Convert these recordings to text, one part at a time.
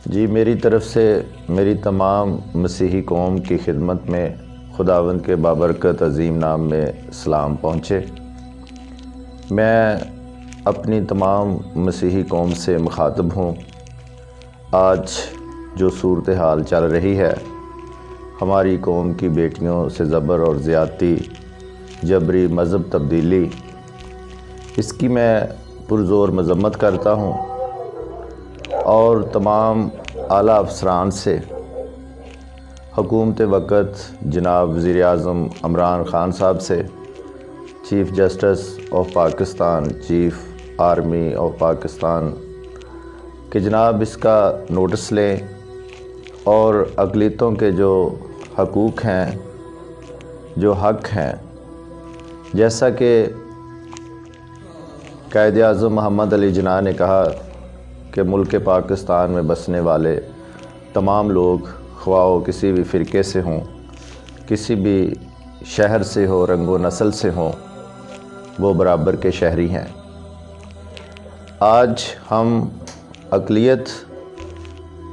جی میری طرف سے میری تمام مسیحی قوم کی خدمت میں خداوند کے بابرکت عظیم نام میں سلام پہنچے۔ میں اپنی تمام مسیحی قوم سے مخاطب ہوں۔ آج جو صورتحال چل رہی ہے، ہماری قوم کی بیٹیوں سے زبر اور زیادتی، جبری مذہب تبدیلی، اس کی میں پرزور مذمت کرتا ہوں اور تمام اعلیٰ افسران سے، حکومت وقت جناب وزیر اعظم عمران خان صاحب سے، chief justice of Pakistan, chief army of Pakistan کہ جناب اس کا نوٹس لیں اور اقلیتوں کے جو حقوق ہیں، جو حق ہیں، جیسا کہ قائد اعظم محمد علی جناح نے کہا کہ ملک پاکستان میں بسنے والے تمام لوگ، خواہ کسی بھی فرقے سے ہوں، کسی بھی شہر سے ہو، رنگ و نسل سے ہوں، وہ برابر کے شہری ہیں۔ آج ہم اقلیت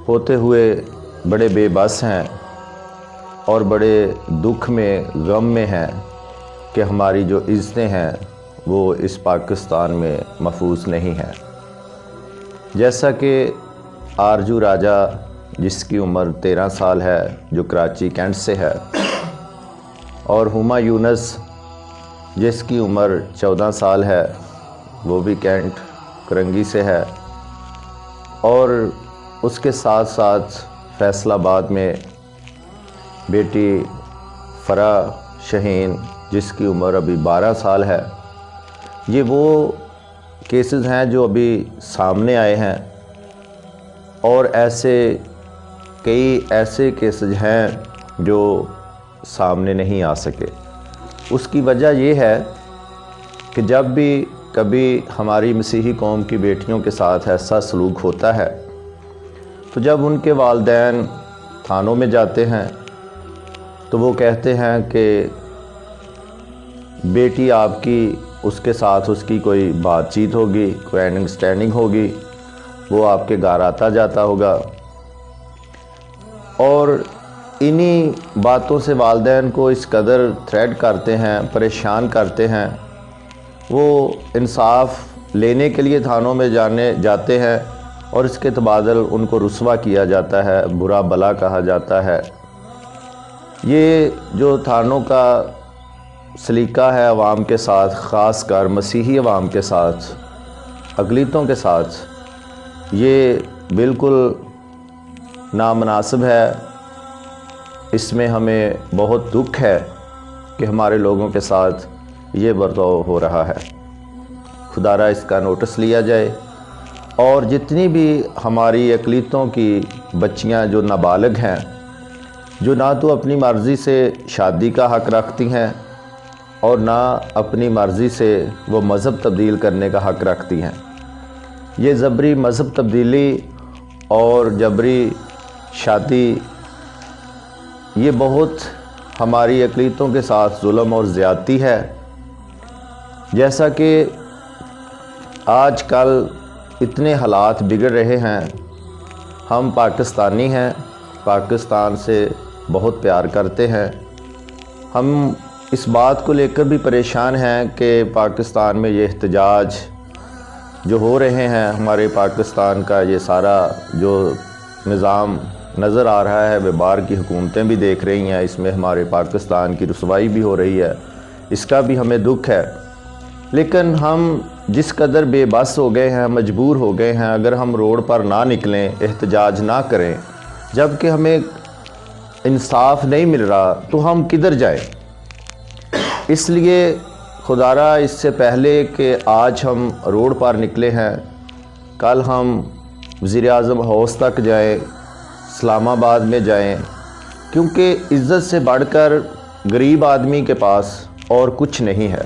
ہوتے ہوئے بڑے بے بس ہیں اور بڑے دکھ میں، غم میں ہیں کہ ہماری جو عزتیں ہیں وہ اس پاکستان میں محفوظ نہیں ہیں۔ جیسا کہ آرجو راجہ جس کی عمر 13 سال ہے، جو کراچی کینٹ سے ہے، اور ہما یونس جس کی عمر 14 سال ہے، وہ بھی کینٹ کرنگی سے ہے، اور اس کے ساتھ ساتھ فیصل آباد میں بیٹی فرح شہین جس کی عمر ابھی 12 سال ہے۔ یہ وہ کیسز ہیں جو ابھی سامنے آئے ہیں، اور کئی ایسے کیسز ہیں جو سامنے نہیں آ سکے۔ اس کی وجہ یہ ہے کہ جب بھی کبھی ہماری مسیحی قوم کی بیٹیوں کے ساتھ ایسا سلوک ہوتا ہے تو جب ان کے والدین تھانوں میں جاتے ہیں تو وہ کہتے ہیں کہ بیٹی آپ کی، اس کے ساتھ اس کی کوئی بات چیت ہوگی، کوئی انڈرسٹینڈنگ ہوگی، وہ آپ کے گھر آتا جاتا ہوگا، اور انہی باتوں سے والدین کو اس قدر تھریٹ کرتے ہیں، پریشان کرتے ہیں۔ وہ انصاف لینے کے لیے تھانوں میں جاتے ہیں اور اس کے تبادل ان کو رسوا کیا جاتا ہے، برا بلا کہا جاتا ہے۔ یہ جو تھانوں کا سلیقہ ہے عوام کے ساتھ، خاص کر مسیحی عوام کے ساتھ، اقلیتوں کے ساتھ، یہ بالکل نامناسب ہے۔ اس میں ہمیں بہت دکھ ہے کہ ہمارے لوگوں کے ساتھ یہ برتاؤ ہو رہا ہے۔ خدارہ اس کا نوٹس لیا جائے، اور جتنی بھی ہماری اقلیتوں کی بچیاں جو نابالغ ہیں، جو نہ تو اپنی مرضی سے شادی کا حق رکھتی ہیں اور نہ اپنی مرضی سے وہ مذہب تبدیل کرنے کا حق رکھتی ہیں، یہ جبری مذہب تبدیلی اور جبری شادی، یہ بہت ہماری اقلیتوں کے ساتھ ظلم اور زیادتی ہے۔ جیسا کہ آج کل اتنے حالات بگڑ رہے ہیں، ہم پاکستانی ہیں، پاکستان سے بہت پیار کرتے ہیں، ہم اس بات کو لے کر بھی پریشان ہیں کہ پاکستان میں یہ احتجاج جو ہو رہے ہیں، ہمارے پاکستان کا یہ سارا جو نظام نظر آ رہا ہے، وہ باہر کی حکومتیں بھی دیکھ رہی ہیں، اس میں ہمارے پاکستان کی رسوائی بھی ہو رہی ہے، اس کا بھی ہمیں دکھ ہے۔ لیکن ہم جس قدر بے بس ہو گئے ہیں، مجبور ہو گئے ہیں، اگر ہم روڈ پر نہ نکلیں، احتجاج نہ کریں، جب کہ ہمیں انصاف نہیں مل رہا، تو ہم کدھر جائیں؟ اس لیے خدارہ اس سے پہلے کہ آج ہم روڈ پر نکلے ہیں، کل ہم وزیر اعظم ہاؤس تک جائیں، اسلام آباد میں جائیں، کیونکہ عزت سے بڑھ کر غریب آدمی کے پاس اور کچھ نہیں ہے۔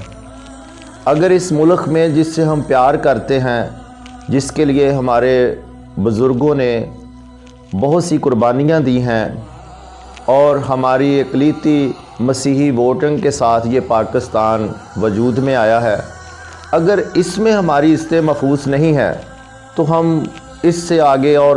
اگر اس ملک میں جس سے ہم پیار کرتے ہیں، جس کے لیے ہمارے بزرگوں نے بہت سی قربانیاں دی ہیں، اور ہماری اقلیتی مسیحی ووٹنگ کے ساتھ یہ پاکستان وجود میں آیا ہے، اگر اس میں ہماری عزتیں محفوظ نہیں ہیں تو ہم اس سے آگے اور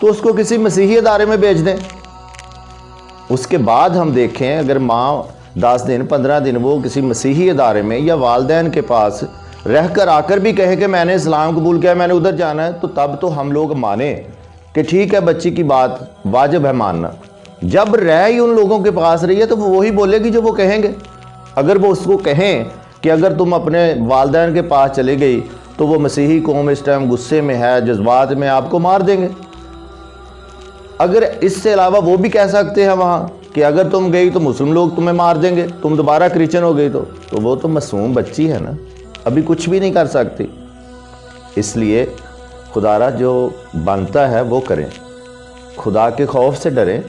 تو اس کو کسی مسیحی ادارے میں بھیج دیں. اس کے بعد ہم دیکھیں اگر ماں 10 دن 15 دن وہ کسی مسیحی ادارے میں یا والدین کے پاس رہ کر آ کر بھی کہے کہ میں نے اسلام قبول کیا، میں نے ادھر جانا ہے، تو تب تو ہم لوگ مانیں کہ ٹھیک ہے بچی کی بات واجب ہے ماننا. جب رہ ہی ان لوگوں کے پاس رہی ہے تو وہ وہی بولے گی جو وہ کہیں گے. اگر وہ اس کو کہیں کہ اگر تم اپنے والدین کے پاس چلے گئی تو وہ مسیحی قوم اس ٹائم غصے میں ہے، جذبات میں، آپ کو مار دیں گے. اگر اس سے علاوہ وہ بھی کہہ سکتے ہیں وہاں کہ اگر تم گئی تو مسلم لوگ تمہیں مار دیں گے، تم دوبارہ کرسچن ہو گئی تو وہ تو معصوم بچی ہے نا، ابھی کچھ بھی نہیں کر سکتی. اس لیے خدا را جو بنتا ہے وہ کریں، خدا کے خوف سے ڈریں.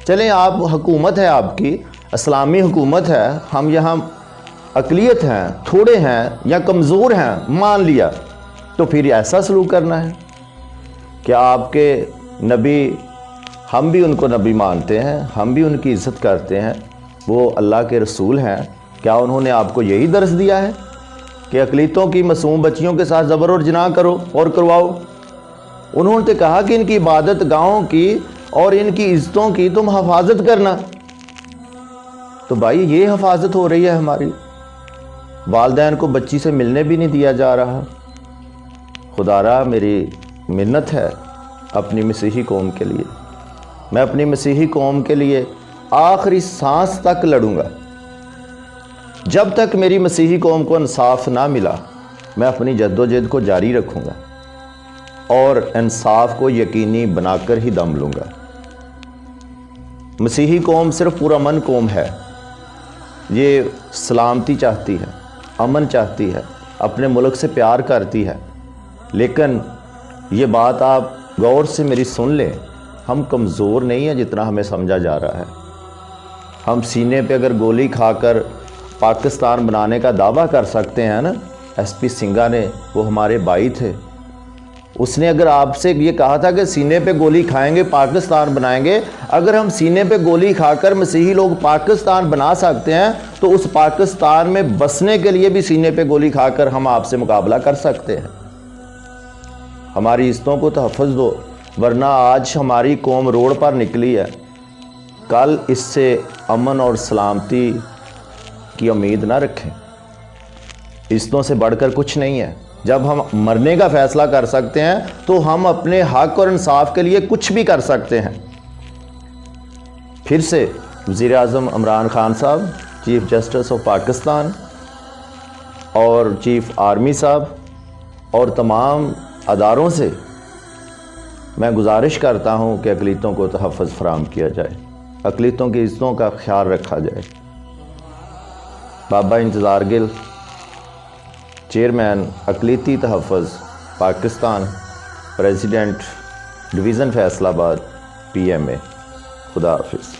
چلیں آپ حکومت ہے، آپ کی اسلامی حکومت ہے، ہم یہاں اقلیت ہیں، تھوڑے ہیں یا کمزور ہیں، مان لیا، تو پھر ایسا سلوک کرنا ہے کہ آپ کے نبی، ہم بھی ان کو نبی مانتے ہیں، ہم بھی ان کی عزت کرتے ہیں، وہ اللہ کے رسول ہیں، کیا انہوں نے آپ کو یہی درس دیا ہے کہ اقلیتوں کی معصوم بچیوں کے ساتھ زبر اور جناح کرو اور کرواؤ؟ انہوں نے کہا کہ ان کی عبادت گاہوں کی اور ان کی عزتوں کی تم حفاظت کرنا. تو بھائی یہ حفاظت ہو رہی ہے ہماری، والدین کو بچی سے ملنے بھی نہیں دیا جا رہا. خدا را میری منت ہے اپنی مسیحی قوم کے لیے، میں اپنی مسیحی قوم کے لیے آخری سانس تک لڑوں گا. جب تک میری مسیحی قوم کو انصاف نہ ملا میں اپنی جد و جہد کو جاری رکھوں گا اور انصاف کو یقینی بنا کر ہی دم لوں گا. مسیحی قوم صرف پرامن قوم ہے، یہ سلامتی چاہتی ہے، امن چاہتی ہے، اپنے ملک سے پیار کرتی ہے. لیکن یہ بات آپ غور سے میری سن لیں، ہم کمزور نہیں ہیں جتنا ہمیں سمجھا جا رہا ہے. ہم سینے پہ اگر گولی کھا کر پاکستان بنانے کا دعویٰ کر سکتے ہیں نا. ایس پی سنگھا نے، وہ ہمارے بھائی تھے، اس نے اگر آپ سے یہ کہا تھا کہ سینے پہ گولی کھائیں گے پاکستان بنائیں گے، اگر ہم سینے پہ گولی کھا کر مسیحی لوگ پاکستان بنا سکتے ہیں تو اس پاکستان میں بسنے کے لیے بھی سینے پہ گولی کھا کر ہم آپ سے مقابلہ کر سکتے ہیں. ہماری عزتوں کو تحفظ دو، ورنہ آج ہماری قوم روڈ پر نکلی ہے، کل اس سے امن اور سلامتی کی امید نہ رکھیں. عزتوں سے بڑھ کر کچھ نہیں ہے. جب ہم مرنے کا فیصلہ کر سکتے ہیں تو ہم اپنے حق اور انصاف کے لیے کچھ بھی کر سکتے ہیں. پھر سے وزیر اعظم عمران خان صاحب، چیف جسٹس آف پاکستان اور چیف آرمی صاحب اور تمام اداروں سے میں گزارش کرتا ہوں کہ اقلیتوں کو تحفظ فراہم کیا جائے، اقلیتوں کی عزتوں کا خیال رکھا جائے. بابا انتظار گل، چیئرمین اقلیتی تحفظ پاکستان، پریزیڈنٹ ڈویژن فیصل آباد، PMA. خدا حافظ.